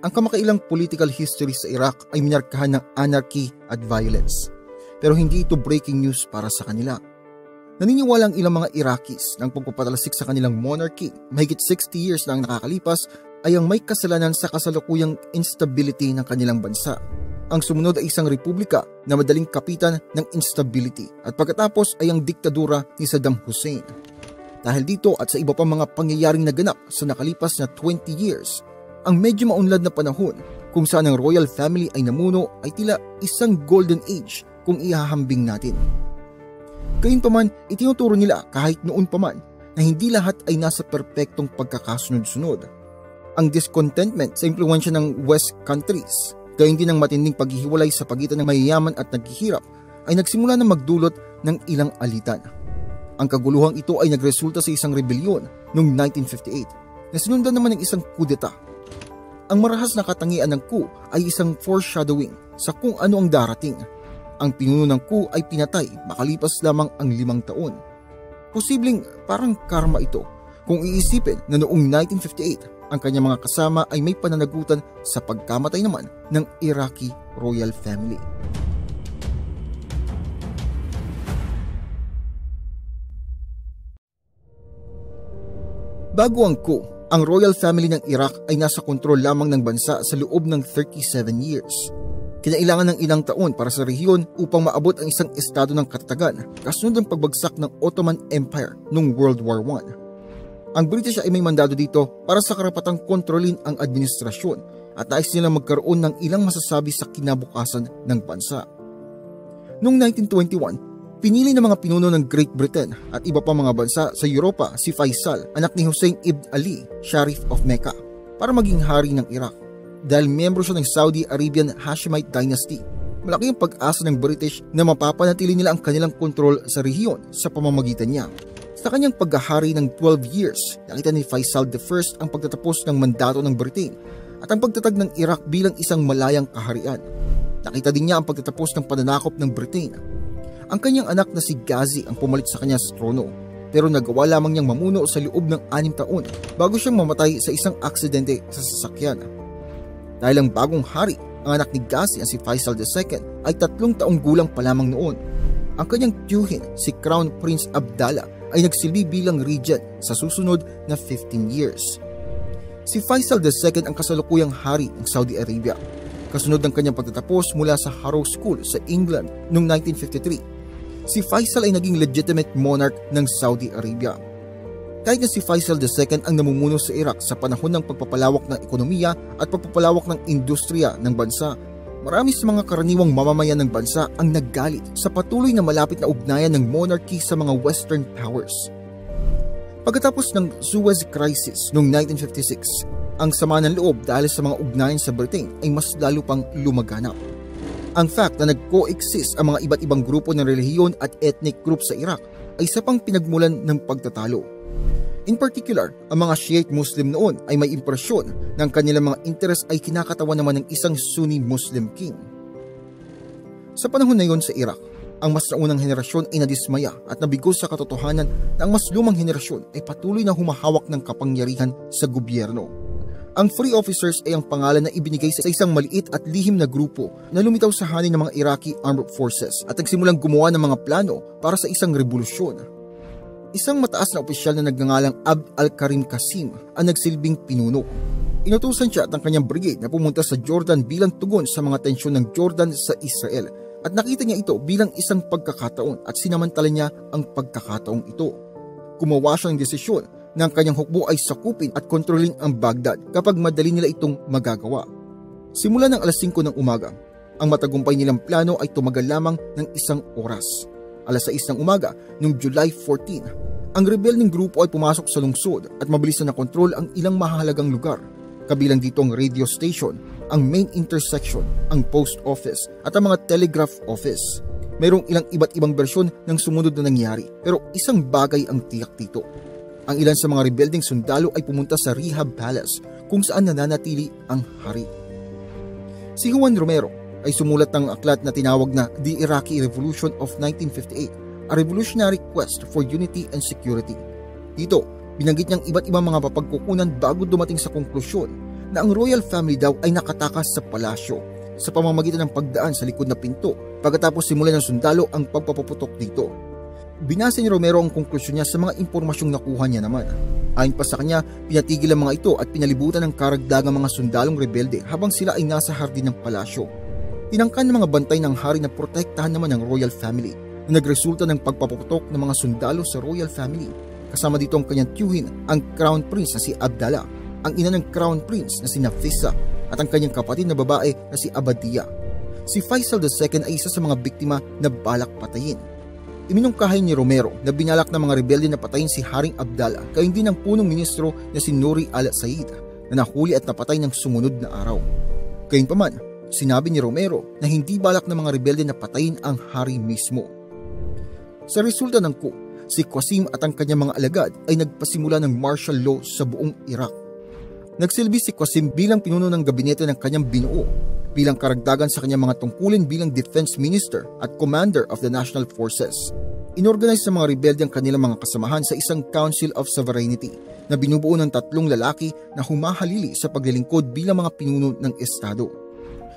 Ang kamakailang political history sa Iraq ay minarkahan ng anarchy at violence. Pero hindi ito breaking news para sa kanila. Naniniwala ang ilang mga Iraqis na ang pagpapatalsik sa kanilang monarchy mahigit 60 years na ang nakakalipas ay ang may kasalanan sa kasalukuyang instability ng kanilang bansa. Ang sumunod ay isang republika na madaling kapitan ng instability at pagkatapos ay ang diktadura ni Saddam Hussein. Dahil dito at sa iba pang mga pangyayaring naganap sa nakalipas na 20 years, ang medyo maunlad na panahon kung saan ang royal family ay namuno ay tila isang golden age kung ihahambing natin. Gayunpaman, itinuturo nila kahit noon pa man na hindi lahat ay nasa perpektong pagkakasunod-sunod. Ang discontentment sa impluwensya ng West countries, gayon din ang matinding paghihiwalay sa pagitan ng mayayaman at naghihirap ay nagsimula na magdulot ng ilang alitan. Ang kaguluhang ito ay nagresulta sa isang rebelyon noong 1958 na sinundan naman ng isang kudeta. Ang marahas na katangian ng coup ay isang foreshadowing sa kung ano ang darating. Ang pinuno ng coup ay pinatay makalipas lamang ang 5 taon. Posibleng parang karma ito kung iisipin na noong 1958 ang kanyang mga kasama ay may pananagutan sa pagkamatay naman ng Iraqi royal family. Bago ang coup, ang royal family ng Iraq ay nasa kontrol lamang ng bansa sa loob ng 37 years. Kinailangan ng ilang taon para sa rehiyon upang maabot ang isang estado ng katatagan kasunod ng pagbagsak ng Ottoman Empire noong World War I. Ang British ay may mandado dito para sa karapatang kontrolin ang administrasyon at nais nilang magkaroon ng ilang masasabi sa kinabukasan ng bansa. Noong 1921, pinili ng mga pinuno ng Great Britain at iba pang mga bansa sa Europa si Faisal, anak ni Hussein ibn Ali, Sharif of Mecca, para maging hari ng Iraq. Dahil miyembro siya ng Saudi Arabian Hashemite Dynasty, malaki ang pag-asa ng British na mapapanatili nila ang kanilang kontrol sa rehiyon sa pamamagitan niya. Sa kanyang paghahari ng 12 years, nakita ni Faisal I ang pagtatapos ng mandato ng Britain at ang pagtatag ng Iraq bilang isang malayang kaharian. Nakita din niya ang pagtatapos ng pananakop ng Britain. Ang kanyang anak na si Ghazi ang pumalit sa kanya sa trono, pero nagawa lamang niyang mamuno sa loob ng 6 taon bago siyang mamatay sa isang aksidente sa sasakyan. Dahil ang bagong hari, ang anak ni Ghazi na si Faisal II ay 3 taong gulang pa lamang noon. Ang kanyang tiyuhin, si Crown Prince Abdallah, ay nagsilbi bilang regent sa susunod na 15 years. Si Faisal II ang kasalukuyang hari ng Saudi Arabia. Kasunod ng kanyang pagtatapos mula sa Harrow School sa England noong 1953, si Faisal ay naging legitimate monarch ng Saudi Arabia. Kahit na si Faisal II ang namumuno sa Iraq sa panahon ng pagpapalawak ng ekonomiya at pagpapalawak ng industriya ng bansa, marami sa mga karaniwang mamamayan ng bansa ang naggalit sa patuloy na malapit na ugnayan ng monarchy sa mga Western powers. Pagkatapos ng Suez Crisis noong 1956, ang sama ng loob dahil sa mga ugnayan sa Britain ay mas lalo pang lumaganap. Ang fact na nag-coexist ang mga iba't ibang grupo ng relihiyon at ethnic group sa Iraq ay isa pang pinagmulan ng pagtatalo. In particular, ang mga Shiite Muslim noon ay may impresyon na ang kanilang mga interes ay kinakatawan naman ng isang Sunni Muslim king. Sa panahon na yon sa Iraq, ang mas naunang henerasyon ay nadismaya at nabigo sa katotohanan na ang mas lumang henerasyon ay patuloy na humahawak ng kapangyarihan sa gobyerno. Ang Free Officers ay ang pangalan na ibinigay sa isang maliit at lihim na grupo na lumitaw sa hanin ng mga Iraqi Armed Forces at nagsimulang gumawa ng mga plano para sa isang revolusyon. Isang mataas na opisyal na nagngangalang Abd al-Karim Qasim ang nagsilbing pinuno. Inutusan siya at ang kanyang brigade na pumunta sa Jordan bilang tugon sa mga tensyon ng Jordan sa Israel at nakita niya ito bilang isang pagkakataon at sinamantala niya ang pagkakataong ito. Gumawa siya ng desisyon na ang kanyang hukbo ay sakupin at kontrolin ang Baghdad kapag madali nila itong magagawa. Simula ng alas 5 ng umaga, ang matagumpay nilang plano ay tumagal lamang ng 1 oras. Alas 6 ng umaga, noong July 14, ang rebelling grupo ay pumasok sa lungsod at mabilis na nakontrol ang ilang mahalagang lugar. Kabilang dito ang radio station, ang main intersection, ang post office at ang mga telegraph office. Mayroong ilang iba't ibang bersyon ng sumunod na nangyari, pero isang bagay ang tiyak dito. Ang ilan sa mga rebelding sundalo ay pumunta sa Rehab Palace kung saan nananatili ang hari. Si Juan Romero ay sumulat ng aklat na tinawag na The Iraqi Revolution of 1958, a revolutionary quest for unity and security. Dito, binanggit niyang iba't ibang mga papagkukunan bago dumating sa konklusyon na ang royal family daw ay nakatakas sa palasyo sa pamamagitan ng pagdaan sa likod na pinto pagkatapos simulan ng sundalo ang pagpapaputok dito. Binasa ni Romero ang konklusyon niya sa mga impormasyong nakuha niya naman. Ayon pa sa kanya, pinatigil ang mga ito at pinalibutan ng karagdagang mga sundalong rebelde habang sila ay nasa hardin ng palasyo. Tinangkan ng mga bantay ng hari na protektahan naman ng royal family na nagresulta ng pagpapaputok ng mga sundalo sa royal family. Kasama dito ang kanyang tiyuhin, ang Crown Prince na si Abdallah, ang ina ng Crown Prince na si Nafisa at ang kanyang kapatid na babae na si Abadia. Si Faisal II ay isa sa mga biktima na balak patayin. Iminungkahay ni Romero na binalak ng mga rebelde na patayin si Haring Abdallah kayong din ng punong ministro na si Nuri al-Said na nahuli at napatay ng sumunod na araw. Gayunpaman, sinabi ni Romero na hindi balak ng mga rebelde na patayin ang hari mismo. Sa resulta ng coup, si Qasim at ang kanyang mga alagad ay nagpasimula ng martial law sa buong Iraq. Nagsilbi si Qasim bilang pinuno ng gabinete ng kanyang binuo, bilang karagdagan sa kanyang mga tungkulin bilang defense minister at commander of the national forces. Inorganize sa mga rebelde ang kanilang mga kasamahan sa isang Council of Sovereignty na binubuo ng 3 lalaki na humahalili sa paglilingkod bilang mga pinuno ng estado.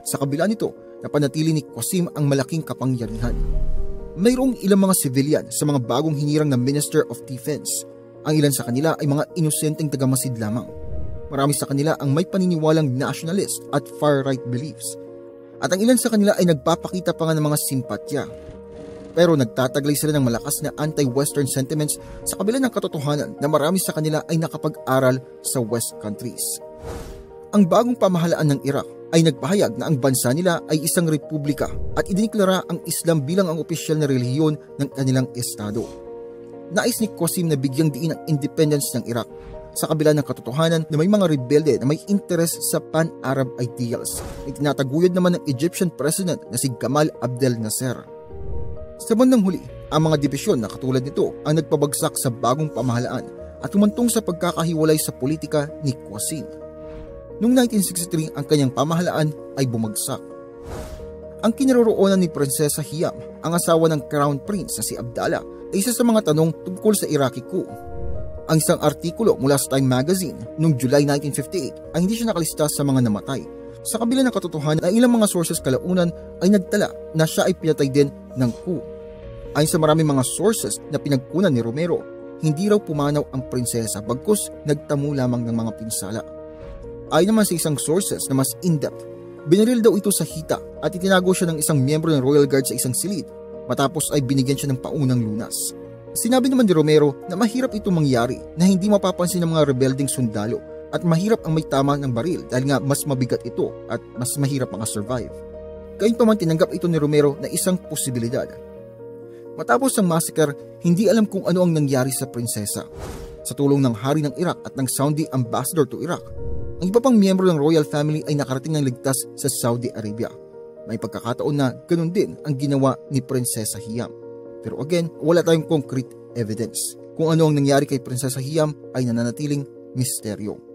Sa kabila nito, napanatili ni Qasim ang malaking kapangyarihan. Mayroong ilang mga civilian sa mga bagong hinirang na Minister of Defense. Ang ilan sa kanila ay mga inosenteng tagamasid lamang. Marami sa kanila ang may paniniwalang nationalist at far-right beliefs. At ang ilan sa kanila ay nagpapakita pa nga ng mga simpatya. Pero nagtataglay sila ng malakas na anti-Western sentiments sa kabila ng katotohanan na marami sa kanila ay nakapag-aral sa West countries. Ang bagong pamahalaan ng Iraq ay nagpahayag na ang bansa nila ay isang republika at idiniklara ang Islam bilang ang opisyal na relihiyon ng kanilang estado. Nais ni Qasim na bigyang diin ang independence ng Iraq sa kabila ng katotohanan na may mga rebelde na may interes sa pan-Arab ideals na tinataguyod naman ng Egyptian President na si Gamal Abdel Nasser. Sa bandang huli, ang mga dibisyon na katulad nito ang nagpabagsak sa bagong pamahalaan at humantong sa pagkakahiwalay sa politika ni Qasim. Noong 1963, ang kanyang pamahalaan ay bumagsak. Ang kinaroroonan ni Prinsesa Hiyam, ang asawa ng Crown Prince na si Abdallah, ay isa sa mga tanong tungkol sa Iraqi coup. Ang isang artikulo mula sa Time Magazine noong July 1958 ay hindi siya nakalista sa mga namatay. Sa kabila ng katotohanan na ilang mga sources kalaunan ay nagtala na siya ay pinatay din ng coup. Ayon sa maraming mga sources na pinagkunan ni Romero, hindi raw pumanaw ang prinsesa bagkus nagtamo lamang ng mga pinsala. Ayon naman sa isang sources na mas in-depth, binaril daw ito sa hita at itinago siya ng isang miyembro ng Royal Guard sa isang silid matapos ay binigyan siya ng paunang lunas. Sinabi naman ni Romero na mahirap itong mangyari na hindi mapapansin ng mga rebelding sundalo at mahirap ang may tama ng baril dahil nga mas mabigat ito at mas mahirap survive. Gayunpaman tinanggap ito ni Romero na isang posibilidad. Matapos ang massacre, hindi alam kung ano ang nangyari sa prinsesa. Sa tulong ng hari ng Iraq at ng Saudi ambassador to Iraq, ang iba pang miyembro ng royal family ay nakarating ng ligtas sa Saudi Arabia. May pagkakataon na ganun din ang ginawa ni Prinsesa Hiyam. Pero again, wala tayong concrete evidence. Kung ano ang nangyari kay Prinsesa Hiyam ay nananatiling misteryo.